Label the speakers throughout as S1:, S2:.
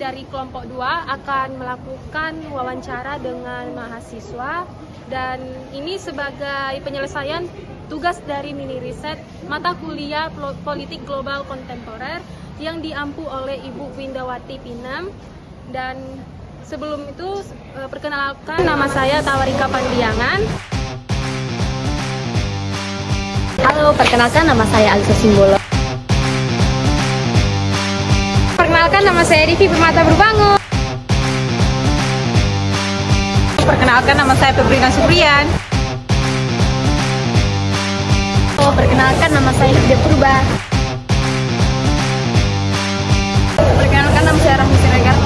S1: dari kelompok 2 akan melakukan wawancara dengan mahasiswa, dan ini sebagai penyelesaian tugas dari mini riset mata kuliah politik global kontemporer yang diampu oleh Ibu Windawati Pinem. Dan sebelum itu perkenalkan, nama saya Tawarika Pandiangan.
S2: Halo, perkenalkan nama saya Alisa Simbolo.
S1: Perkenalkan, nama saya Rivi Permata Berbangun.
S3: Perkenalkan, nama saya Febrina Supriyan.
S2: Perkenalkan, nama saya Lydia Purba.
S3: Perkenalkan, nama saya Rahmi Siregar.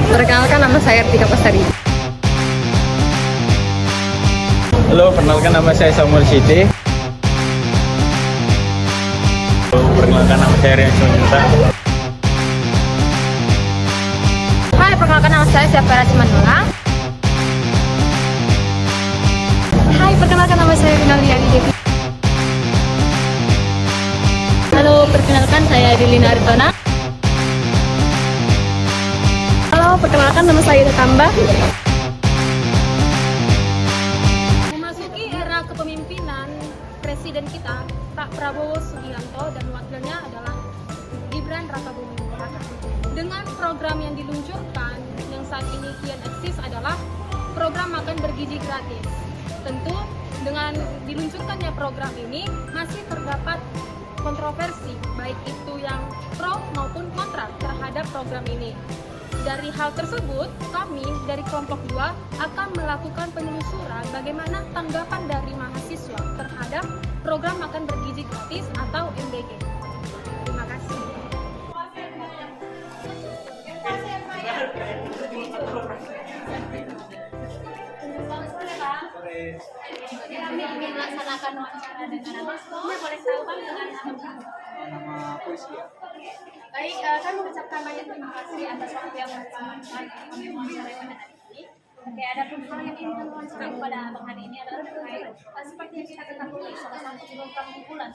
S2: Perkenalkan, nama saya Artika Pastari.
S4: Halo, perkenalkan nama saya Samuel Siti. Perkenalkan nama saya Rian Simanjuntak.
S2: Hai, perkenalkan nama saya Syafira Simandola.
S1: Hai, perkenalkan nama saya Rinaldi Devi.
S2: Halo, perkenalkan saya Dilina Aritona.
S1: Halo, perkenalkan nama saya Tambah. Memasuki era kepemimpinan Presiden kita, Pak Prabowo Subianto, dan wakilnya adalah Gibran Rakabuming Raka. Dengan program yang diluncurkan yang saat ini kian eksis adalah program makan bergizi gratis. Tentu dengan diluncurkannya program ini masih terdapat kontroversi, baik itu yang pro maupun kontra terhadap program ini. Dari hal tersebut, kami dari kelompok 2 akan melakukan penelusuran bagaimana tanggapan dari mahasiswa terhadap program makan bergizi gratis atau MBG. Terima kasih.
S2: Kami ingin melaksanakan wawancara dengan Abang. Sebelumnya boleh tahu Bang dengan
S5: nama polisi ya.
S2: Baik, kami mengucapkan banyak terima kasih atas waktu yang bersamaan kami mewawancarai pada hari ini. Oke, ada hal yang ingin kami wawancarai kepada Abang hari ini adalah terkait seperti yang kita ketahui, salah satu program unggulan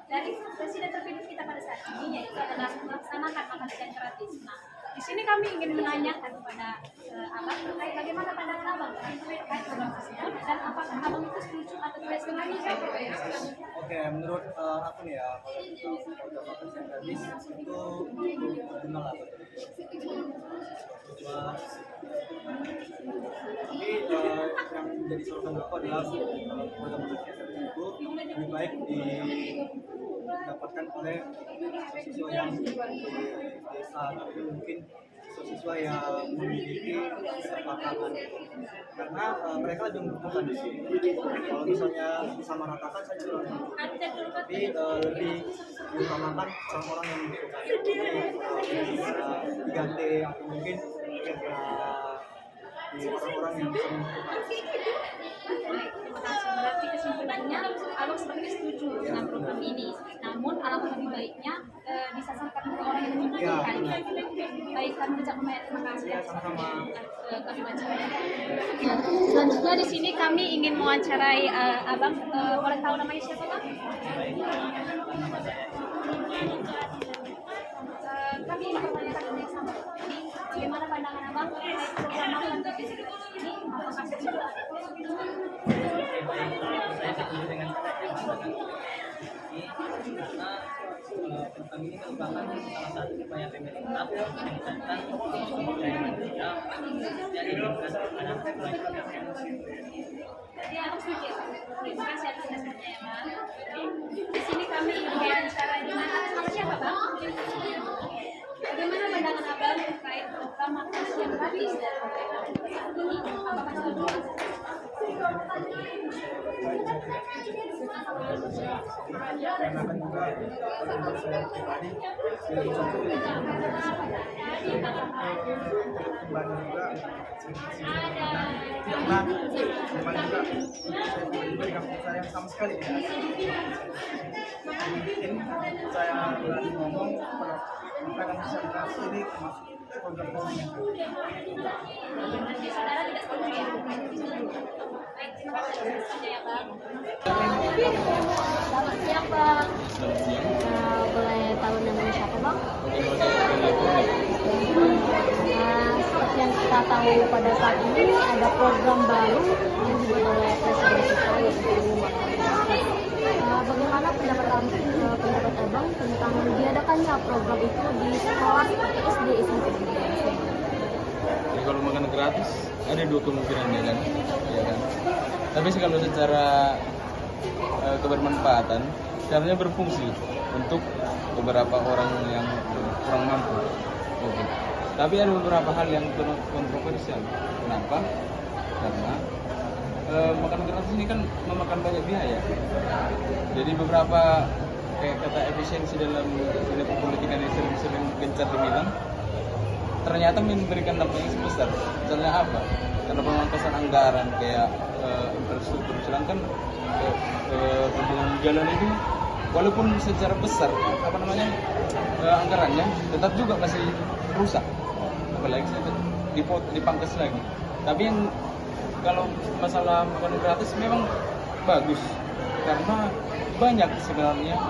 S2: dari presiden terpilih kita pada saat ini, yaitu adalah melaksanakan makan siang gratis. Nah, di sini kami ingin menanyakan kepada Abang terkait bagaimana pandangan Abang terkait program tersebut, dan apakah Abang itu setuju atau tidak setuju?
S5: Oke, menurut aku nih ya, kalau program makan siang gratis itu benar lah. Tapi yang menjadi sorotan aku adalah program makan siang gratis itu lebih baik didapatkan oleh siswa yang di desa, atau mungkin siswa yang memiliki keterbatasan, karena mereka lebih membutuhkan di sini. Kalau misalnya disamaratakan saya kurang, tapi lebih diutamakan orang-orang yang membutuhkan. Diganti atau mungkin di orang-orang yang bisa membutuhkan.
S2: Berarti kesimpulannya Abang sebenarnya setuju dengan program ini, namun alangkah lebih baiknya disasarkan ke orang yang membutuhkan. Baik, kami ucapkan banyak terima kasih
S5: Sama-sama.
S2: kami wawancarai. Selanjutnya di sini kami ingin mewawancarai Abang. Boleh tahu namanya siapa, Bang? Kami ingin bertanyakan tentang sama ini, bagaimana pandangan Abang terkait program makan bergizi gratis ini? Apakah setuju atau tidak setuju?
S6: Saya setuju dengan karena program ini merupakan salah satu upaya pemerintah meningkatkan sumber daya manusia dan meningkatkan anak program yang
S2: Jadi aku setuju. Terima kasih atas responnya ya, Bang. Di sini kami ingin berbicara dengan sama siapa, Bang? Bagaimana pandangan Abang terkait program makan siang gratis dan saat ini? Apakah setuju?
S5: Karena kan juga untuk saya pribadi tidak bisa kembali juga karena kembali juga saya pribadi kampung saya sama sekali tidak mungkin saya berani ngomong kalau makanan siang gratis ini termasuk program-program yang
S2: Nanti saudara tidak setuju ya? Baik, terima kasih atas responnya ya Bang. Selamat siang Bang. Boleh tahu namanya siapa Bang? Seperti yang kita tahu pada saat ini ada program baru yang dibuat oleh Presiden kita yaitu bagaimana pendapat Abang tentang diadakannya program itu di sekolah seperti SD, SMP, dan SMA?
S4: Jadi kalau makan gratis ada dua kemungkinan ya kan. Tapi kalau secara kebermanfaatan, sebenarnya berfungsi untuk beberapa orang yang kurang mampu. Oke. Tapi ada beberapa hal yang kontroversial. Kenapa? Karena makan gratis ini kan memakan banyak biaya. Jadi beberapa kayak kata efisiensi dalam dunia perpolitikan yang sering gencar dibilang, ternyata memberikan dampak yang sebesar. Misalnya apa? Karena pemangkasan anggaran kayak infrastruktur, sedangkan pembangunan jalan itu walaupun secara besar anggarannya tetap juga masih rusak, apalagi dipangkas lagi. Tapi yang kalau masalah makan gratis memang bagus karena banyak sebenarnya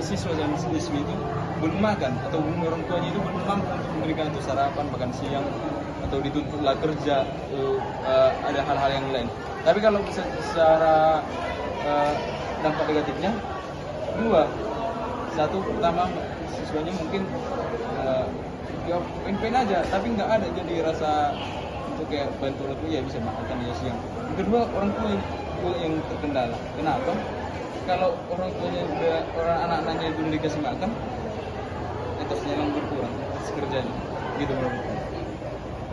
S4: siswa sama siswi itu belum makan atau orang tuanya itu belum mampu untuk memberikan itu sarapan, makan siang atau dituntutlah kerja, ada hal-hal yang lain. Tapi kalau secara dampak negatifnya dua, satu pertama siswanya mungkin ya pengen aja tapi nggak ada jadi rasa untuk kayak bantu orang tua ya bisa makan ya siang. Yang kedua orang tua yang terkendala. Kenapa? Kalau orang tuanya orang anak-anaknya belum dikasih makan, etosnya yang berkurang, etos kerjanya, gitu menurutku.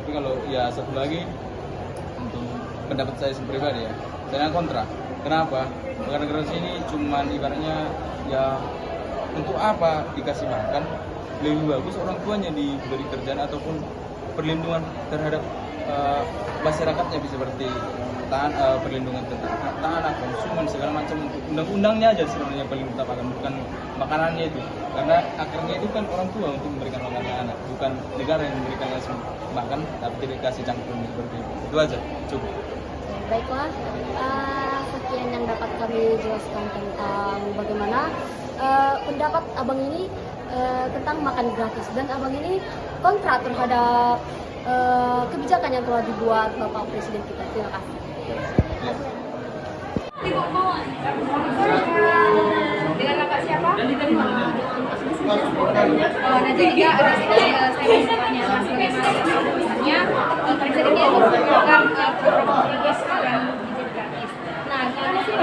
S4: Tapi kalau ya satu lagi untuk pendapat saya pribadi ya, saya kontra. Kenapa? Karena gratis ini cuman ibaratnya ya untuk apa dikasih makan, lebih bagus orang tuanya diberi kerjaan ataupun perlindungan terhadap masyarakatnya bisa seperti perlindungan tentang tanah, konsumen segala macam. Undang-undangnya aja sebenarnya paling utamakan, bukan makanannya itu. Karena akarnya itu kan orang tua untuk memberikan makanan anak, bukan negara yang memberikan langsung makan tapi tidak kasih cangkul seperti itu. Itu aja, cukup.
S2: Baiklah, sekian yang dapat kami jelaskan tentang bagaimana pendapat Abang ini tentang makan gratis, dan Abang ini kontra terhadap kebijakan yang telah dibuat Bapak Presiden kita. Terima kasih.
S3: Dengan Bapak siapa? Najib juga ada saya bertanya misalnya Presiden itu program gratis yang dijet gratis. Nah, kalau sih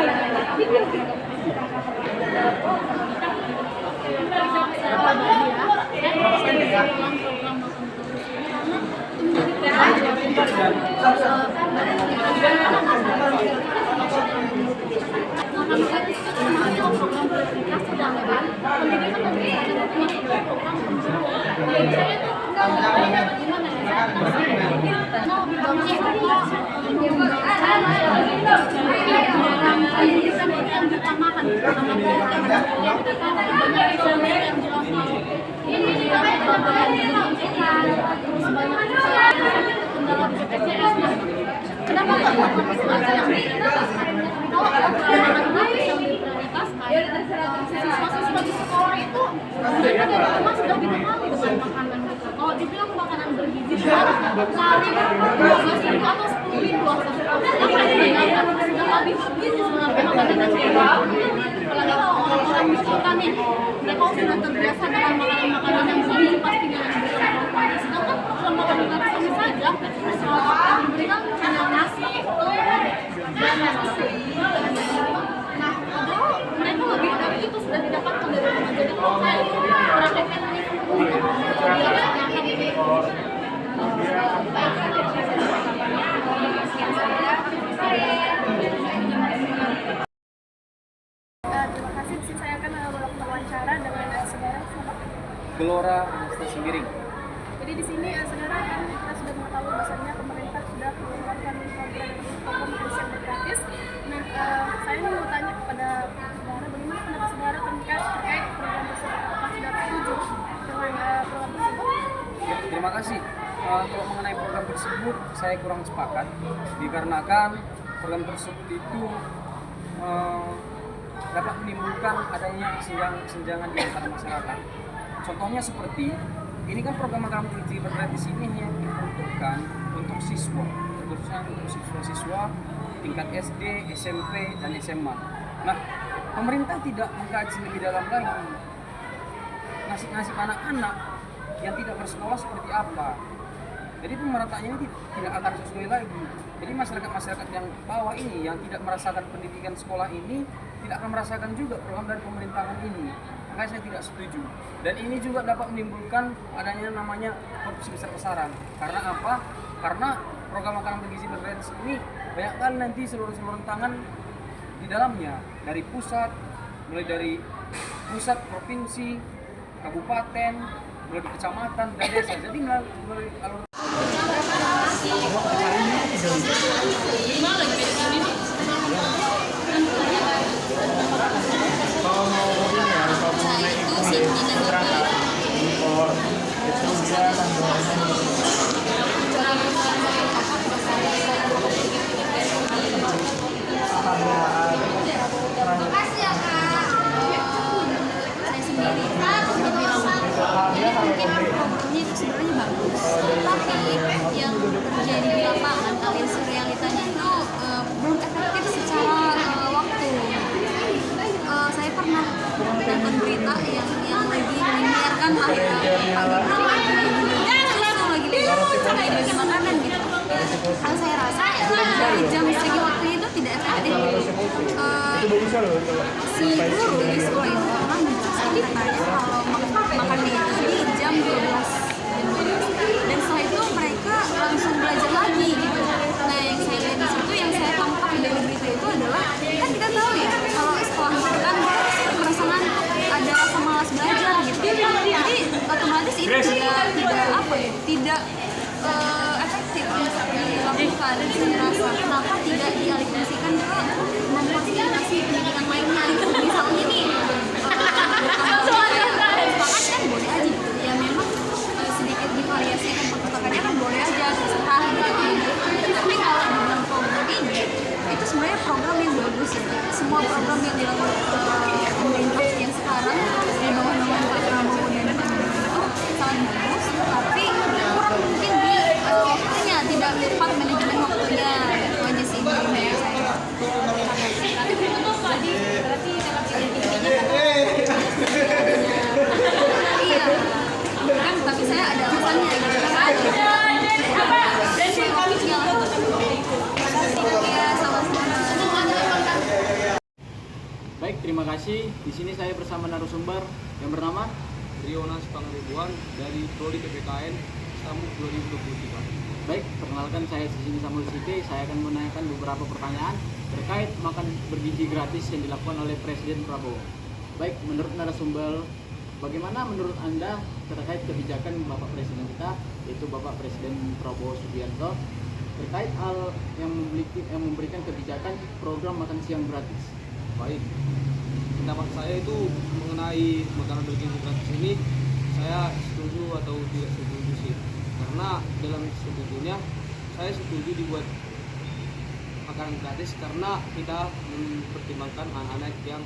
S2: Kenapa nggak melakukan aja yang diprioritaskan? Kalau anak-anak yang diprioritaskan, siswa-siswa di sekolah itu mereka di rumah sudah dibekali dengan makanan gitu. Kalau dibilang makanan bergizi, sehari 12 ribu atau 10 ribu atau sudah habis gizi sebenarnya makanan nasional. Apalagi kalau orang-orang miskin nih, mereka sudah terbiasa dengan makanan-makanan yang bergizi pasti dengan berkualitas. Sedangkan program makanan gratis ini saja diberikan hanya nasi, telur, dan susu. Nah, padahal mereka lebih dari itu sudah didapatkan dari rumah. Jadi kalau saya kurang efektif untuk dilaksanakan ini.
S7: Terima kasih. Di sini saya akan melakukan wawancara dengan saudara
S4: Gelora Sembiring.
S7: Jadi di sini saudara kan kita sudah mengetahui bahwasannya pemerintah sudah mengeluarkan program makan gratis. Nah, saya mau tanya kepada saudara bagaimana pendapat saudara terkait program tersebut? Apakah sudah setuju dengan program tersebut?
S8: terima kasih. Kalau mengenai program tersebut saya kurang sepakat dikarenakan program tersebut itu dapat menimbulkan adanya kesenjangan di antara masyarakat. Contohnya seperti ini kan program makan bergizi gratis ini yang diperuntukkan untuk siswa, khususnya untuk siswa-siswa tingkat SD, SMP, dan SMA. Nah, pemerintah tidak mengkaji lebih dalam lagi nasib anak-anak yang tidak bersekolah seperti apa. Jadi pemerataannya ini tidak akan sesuai lagi. Jadi masyarakat yang bawah ini yang tidak merasakan pendidikan sekolah ini tidak akan merasakan juga program dari pemerintahan ini. Makanya saya tidak setuju. Dan ini juga dapat menimbulkan adanya namanya korupsi besar-besaran. Karena apa? Karena program makanan bergizi gratis ini banyak kali nanti seluruh tangan di dalamnya dari pusat, mulai dari pusat, provinsi, kabupaten, mulai di kecamatan dan desa. Jadi melalui alur
S2: Mungkin programnya itu sebenarnya bagus, tapi yang terjadi di lapangan alias realitanya itu belum efektif secara waktu. Saya pernah nonton berita yang lagi menyiarkan Pak Gibran lagi bagi makanan gitu. Saya rasa dari jam segi waktunya itu tidak efektif. Si guru di sekolah itu pernah menjelaskan katanya kalau makannya itu di jam 12 dan setelah itu mereka langsung belajar lagi gitu. Nah yang saya lihat di situ, yang saya tangkap dari berita itu adalah kan kita tahu ya kalau sekolah makan merasa ngantuk, ada rasa malas belajar gitu. Jadi otomatis itu tidak efektif untuk dilakukan. Saya rasa kenapa tidak dialihfungsikan ke memfasilitasi pendidikan lainnya gitu. Misalnya nih sepakat kan boleh aja gitu ya, memang sedikit divariasi tempat-tempatnya kan boleh aja terserah gitu. Tapi kalau dalam program ini itu sebenarnya program yang bagus ya. Semua program yang dilakukan pemerintah yang sekarang di bawah naungan Pak Prabowo dan itu sangat bagus, tapi kurang mungkin di waktunya, tidak tepat manajemen waktunya. Itu aja sih menurut saya.
S1: Berarti dalam intinya
S2: Iya, kan tapi saya ada alasannya gitu.
S8: Baik, terima kasih. Di sini saya bersama narasumber yang bernama
S4: Rionas Pangribuan dari Prodi PPKN Samuk 2023.
S8: Baik, perkenalkan saya di sini Samuel Sike. Saya akan menanyakan beberapa pertanyaan terkait makan bergizi gratis yang dilakukan oleh Presiden Prabowo. Baik, menurut narasumber, bagaimana menurut Anda terkait kebijakan Bapak Presiden kita, yaitu Bapak Presiden Prabowo Subianto, terkait hal yang memberikan kebijakan program makan siang gratis?
S4: Baik, pendapat saya itu mengenai makanan bergizi gratis ini saya setuju atau tidak setuju sih. Karena dalam setujunya saya setuju dibuat makanan gratis karena kita mempertimbangkan anak-anak yang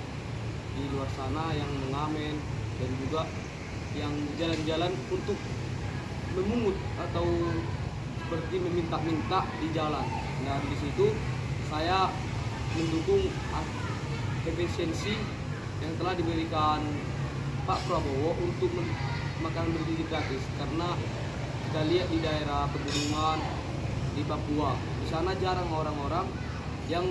S4: di luar sana yang mengamen dan juga yang jalan-jalan untuk memungut atau seperti meminta-minta di jalan. Nah, di situ saya mendukung efisiensi yang telah diberikan Pak Prabowo untuk makanan bergizi gratis, karena kita lihat di daerah pegunungan di Papua, di sana jarang orang-orang yang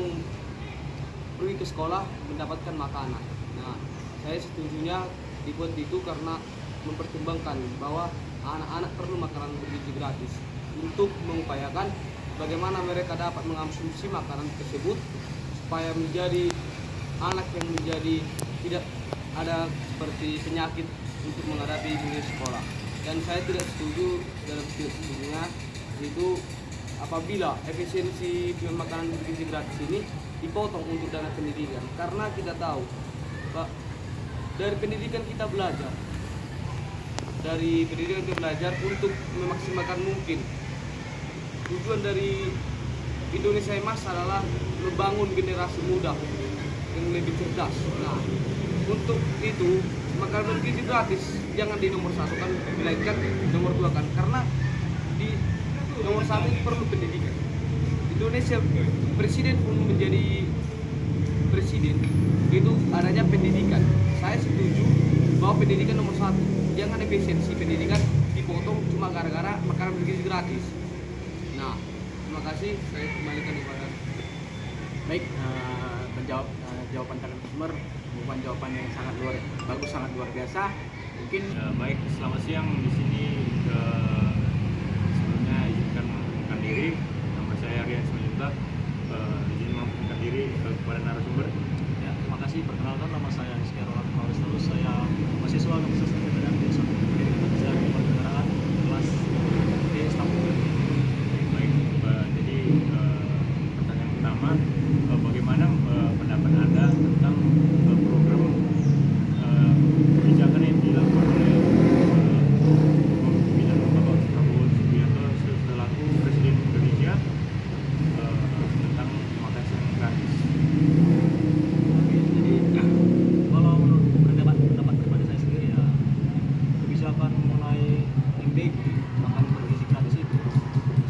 S4: pergi ke sekolah mendapatkan makanan. Nah, saya setujunya dibuat itu karena mempertimbangkan bahwa anak-anak perlu makanan bergizi gratis untuk mengupayakan bagaimana mereka dapat mengonsumsi makanan tersebut supaya menjadi anak yang menjadi tidak ada seperti penyakit untuk menghadapi dunia sekolah. Dan saya tidak setuju dalam setujunya itu apabila efisiensi makanan bergizi gratis ini dipotong untuk dana pendidikan, karena kita tahu Pak, dari pendidikan kita belajar
S9: dari pendidikan ke belajar untuk memaksimalkan mungkin. Tujuan dari Indonesia Emas adalah membangun generasi muda yang lebih cerdas. Nah, untuk itu makanan bergizi gratis jangan di nomor 1 kan, melainkan nomor 2 kan, karena di nomor 1 perlu pendidikan. Indonesia presiden pun menjadi presiden itu adanya pendidikan. Saya setuju bahwa pendidikan nomor 1, jangan efisiensi pendidikan dipotong cuma gara-gara makanan bergizi gratis. Nah, terima kasih, saya kembalikan kepada
S10: Baik, menjawab jawaban narasumber merupakan jawaban yang sangat bagus, sangat luar biasa. Mungkin
S11: baik, selamat siang di sini. Sebelumnya izinkan memperkenalkan diri, nama saya Rian Simanjuntak. Izin memperkenalkan diri kepada narasumber.
S10: ya, terima kasih. Perkenalkan, nama saya Rizky Roland Paulus. Saya mahasiswa Universitas Medan di Kesehatan Kewarganegaraan kelas D Istanbul.
S11: Baik, jadi pertanyaan pertama, bagaimana pendapat Anda tentang program kebijakan yang dilakukan oleh pimpinan Bapak Prabowo Subianto selaku Presiden Indonesia tentang makan siang gratis?
S10: Jadi kalau menurut pendapat pribadi saya sendiri, ya, kebijakan mengenai MBG makan bergizi gratis itu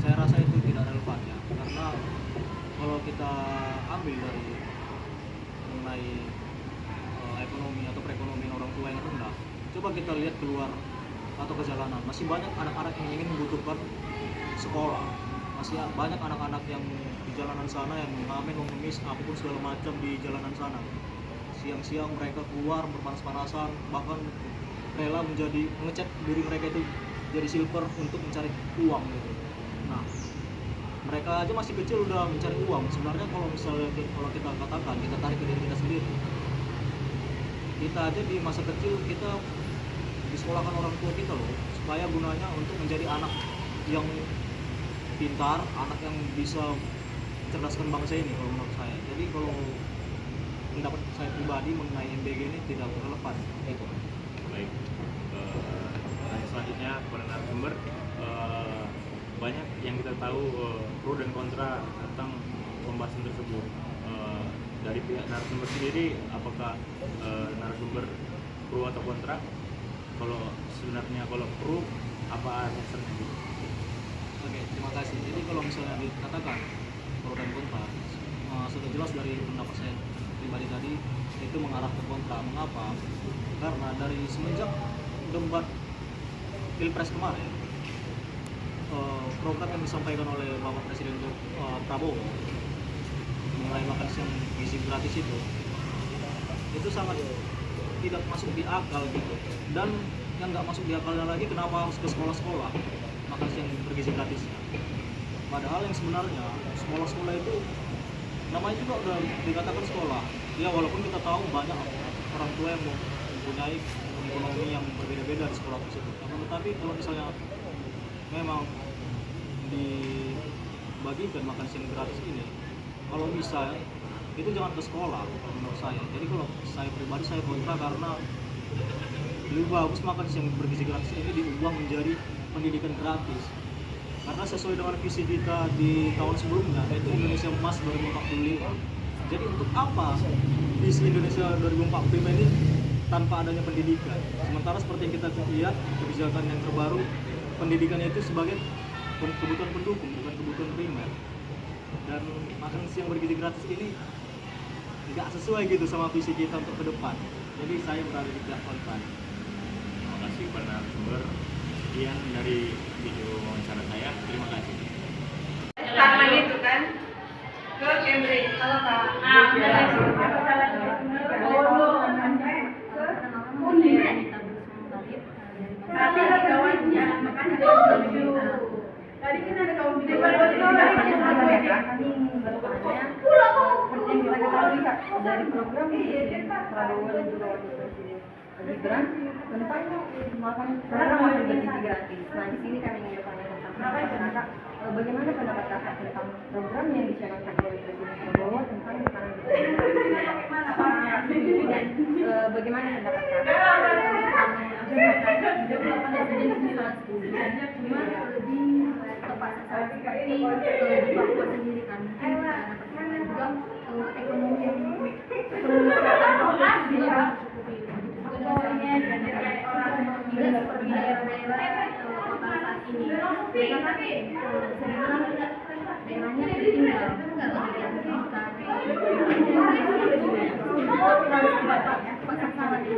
S10: saya rasa itu tidak relevan, ya, karena kalau kita ambil dari mengenai ekonomi atau perekonomian orang tua yang rendah, coba kita lihat keluar atau ke jalanan, masih banyak anak-anak yang ingin membutuhkan sekolah, masih banyak anak-anak yang di jalanan sana yang mengamen, mengemis, apapun segala macam di jalanan sana. Siang-siang mereka keluar berpanas-panasan, bahkan rela mengecat diri mereka itu jadi silver untuk mencari uang gitu. Nah, mereka aja masih kecil udah mencari uang. Sebenarnya kalau misalnya kalau kita katakan, kita tarik ke diri kita sendiri, kita aja di masa kecil kita disekolahkan orang tua kita loh, supaya gunanya untuk menjadi anak yang pintar, anak yang bisa mencerdaskan bangsa ini kalau menurut saya. Jadi kalau pendapat saya pribadi mengenai MBG ini tidak relevan. Itu.
S11: Baik, pertanyaan selanjutnya kepada narasumber. Banyak yang kita tahu pro dan kontra tentang pembahasan tersebut. Dari pihak narasumber sendiri, apakah narasumber pro atau kontra? Kalau sebenarnya kalau pro, apa alasannya gitu?
S10: Oke, terima kasih. Jadi kalau misalnya dikatakan pro dan kontra, sudah jelas dari pendapat saya pribadi tadi itu mengarah ke kontra. Mengapa? Karena dari semenjak debat Pilpres kemarin, program yang disampaikan oleh Bapak Presiden Prabowo mengenai makan siang gizi gratis itu sangat tidak masuk di akal gitu. Dan yang nggak masuk di akalnya lagi, kenapa harus ke sekolah-sekolah makan siang bergizi gratisnya? Padahal yang sebenarnya sekolah-sekolah itu namanya juga udah dikatakan sekolah. Ya, walaupun kita tahu banyak orang tua yang mempunyai ekonomi yang berbeda-beda di sekolah tersebut. Tetapi kalau misalnya memang dibagikan makan siang gratis ini, kalau bisa itu jangan ke sekolah kalau menurut saya. Jadi kalau saya pribadi saya kontra, karena lebih bagus makan siang bergizi gratis ini diubah menjadi pendidikan gratis. Karena sesuai dengan visi kita di tahun sebelumnya, yaitu Indonesia Emas 2045. Jadi untuk apa visi Indonesia 2045 ini tanpa adanya pendidikan? Sementara seperti yang kita lihat kebijakan yang terbaru, pendidikannya itu sebagai kebutuhan pendukung, bukan kebutuhan primer. Dan makan siang bergizi gratis ini tidak sesuai gitu sama visi kita untuk ke depan. Jadi saya berada di pihak kontra.
S11: Terima kasih kepada narasumber. Sekian dari video wawancara saya. Terima kasih.
S3: Taman itu kan ke Cambridge. Kalau Kak. Tapi ada kawannya, makanya tadi kan ada kawan di depan kami bertanya seperti yang kita ketahui dari program Prabowo dan juga Wakil Presiden Gibran tentang makan program bergizi gratis. Nah, di sini kami ingin bertanya tentang bagaimana pendapat kakak tentang program yang dicanangkan oleh Presiden Prabowo tentang makanan bergizi gratis. Bagaimana pendapat kakak? cuma lebih tepat sasaran seperti di Papua sendiri kan juga ekonomi tidak seperti daerah-daerah kota saat ini mereka kan daerahnya tertinggal tapi harus tepat sasaran di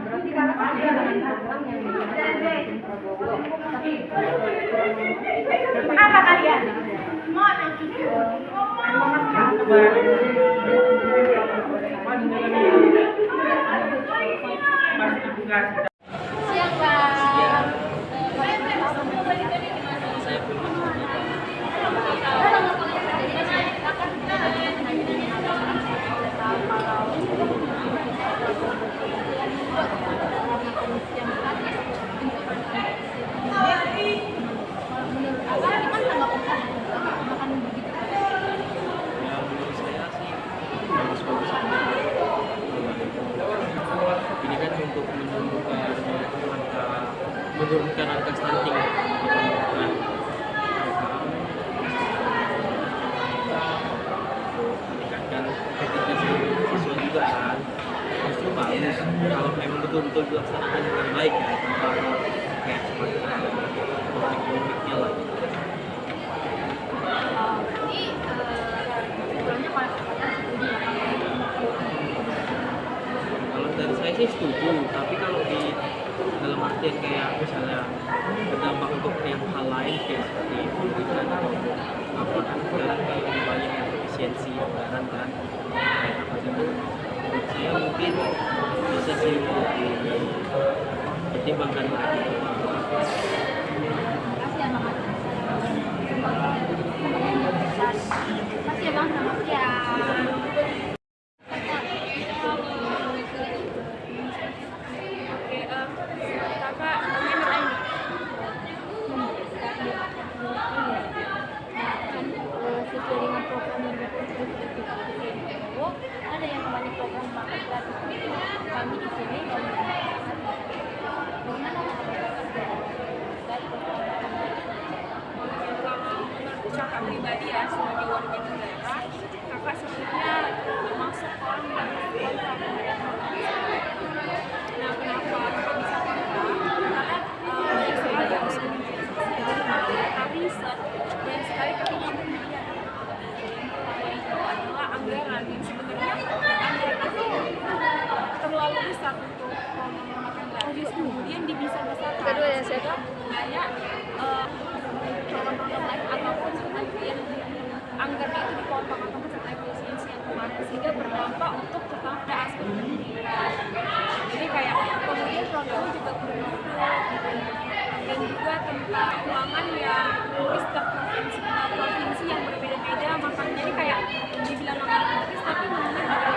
S3: berarti karena ada program yang dilakukan Prabowo tapi apa kalian
S2: Siapa?
S6: Saya pun ini kan untuk menurunkan angka stunting meningkatkan aktivitas siswa juga kan justru bagus kalau memang betul-betul dilaksanakan dengan baik ya tanpa kayak semacam konflik-konfliknya lah. Kalau dari saya sih setuju, tapi kalau di dalam artian kayak misalnya berdampak untuk yang hal lain kayak seperti pendidikan atau apa kan sekarang kayak lebih banyak efisiensi anggaran kan kayak apa sih menurut saya mungkin bisa sih untuk dipertimbangkan lagi.
S2: Makasih ya Bang, selamat siang.
S1: Sesuai dengan program yang ada yang namanya program makan gratis kami di sini
S7: Kakak pribadi ya sebagai warga negara, kakak sebenarnya termasuk orang yang kontra pemerintahan. Nah, kenapa kakak bisa kontra? Karena soal yang mereka riset dan sekali ketika melihat itu adalah anggaran yang sebenarnya anggaran itu terlalu besar untuk makan gratis, kemudian dibesar-besarkan sehingga banyak program-program lain ataupun kemudian anggaran itu dipotong atau peserta efisiensi yang kemarin sehingga berdampak untuk kepada aspek pendidikan. Jadi kayak kemudian programnya juga bermutu dan juga tentang keuangan yang di setiap provinsi yang berbeda-beda, makanya jadi kayak dibilang anggaran gratis tapi mungkin ada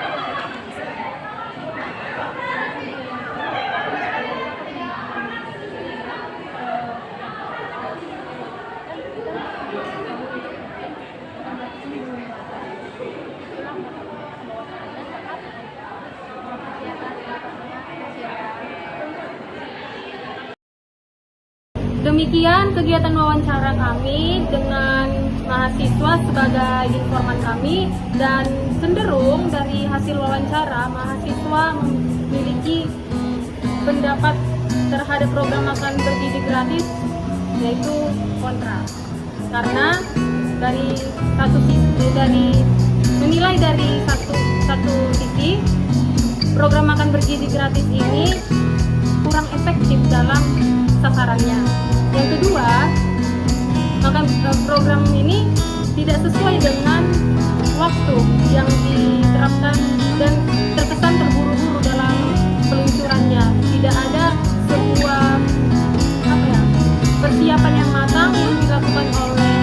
S1: Demikian kegiatan wawancara kami dengan mahasiswa sebagai informan kami, dan cenderung dari hasil wawancara mahasiswa memiliki pendapat terhadap program makan bergizi gratis yaitu kontra, karena dari menilai dari satu sisi program makan bergizi gratis ini kurang efektif dalam sasarannya. Yang kedua, program ini tidak sesuai dengan waktu yang diterapkan dan terkesan terburu-buru dalam peluncurannya. Tidak ada sebuah persiapan yang matang yang dilakukan oleh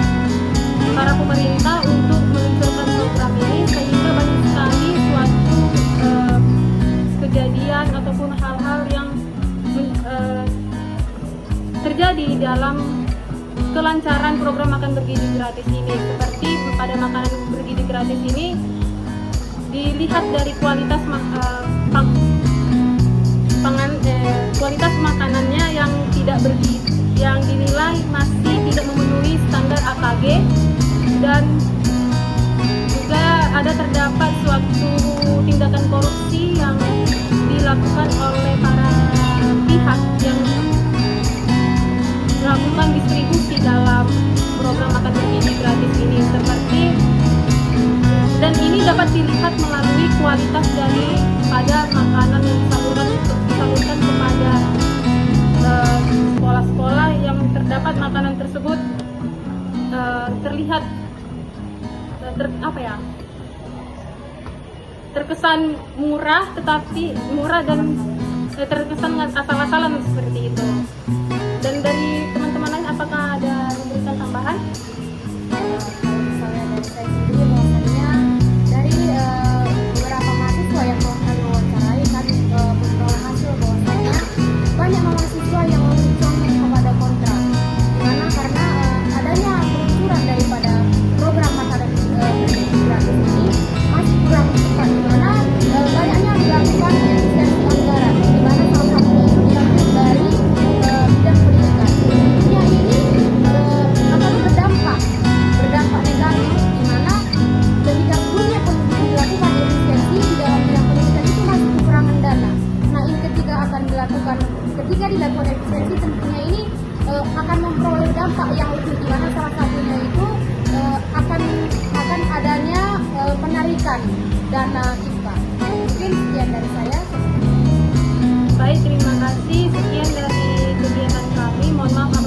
S1: para pemerintah untuk meluncurkan program ini, sehingga banyak sekali suatu kejadian ataupun hal-hal yang terjadi dalam kelancaran program makan bergizi gratis ini. Seperti pada makanan bergizi gratis ini dilihat dari kualitas kualitas makanannya yang tidak yang dinilai masih tidak memenuhi standar AKG, dan juga ada terdapat suatu tindakan korupsi yang dilakukan oleh para pihak yang melakukan distribusi dalam program makan bergizi gratis ini, seperti, dan ini dapat dilihat melalui kualitas daripada makanan yang disalurkan kepada sekolah-sekolah yang terdapat makanan tersebut terlihat terkesan murah, tetapi murah dan terkesan asal-asalan seperti itu. Dan dari teman-teman lain, apakah ada memberikan tambahan?
S2: Kalau misalnya dari saya sendiri, bahwasannya dari beberapa mahasiswa yang telah kami wawancarai kan memperoleh hasil bahwasannya banyak mahasiswa yang condong kepada kontra, dimana karena adanya peluncuran daripada program makanan bergizi gratis ini masih kurang tepat, dimana banyaknya dilakukan efisiensi anggaran, dimana salah satunya itu diambil dari bidang pendidikan. Tentunya ini akan berdampak negatif, dimana ketika sebelumnya dilakukan efisiensi di dalam bidang pendidikan itu masih kekurangan dana. Nah, ini ketika dilakukan efisiensi, tentunya ini akan memperoleh dampak yang lebih, dimana salah satunya itu akan adanya penarikan dana IPA. Mungkin sekian dari saya.
S1: Baik, terima kasih. Sekian dari kegiatan kami. Mohon maaf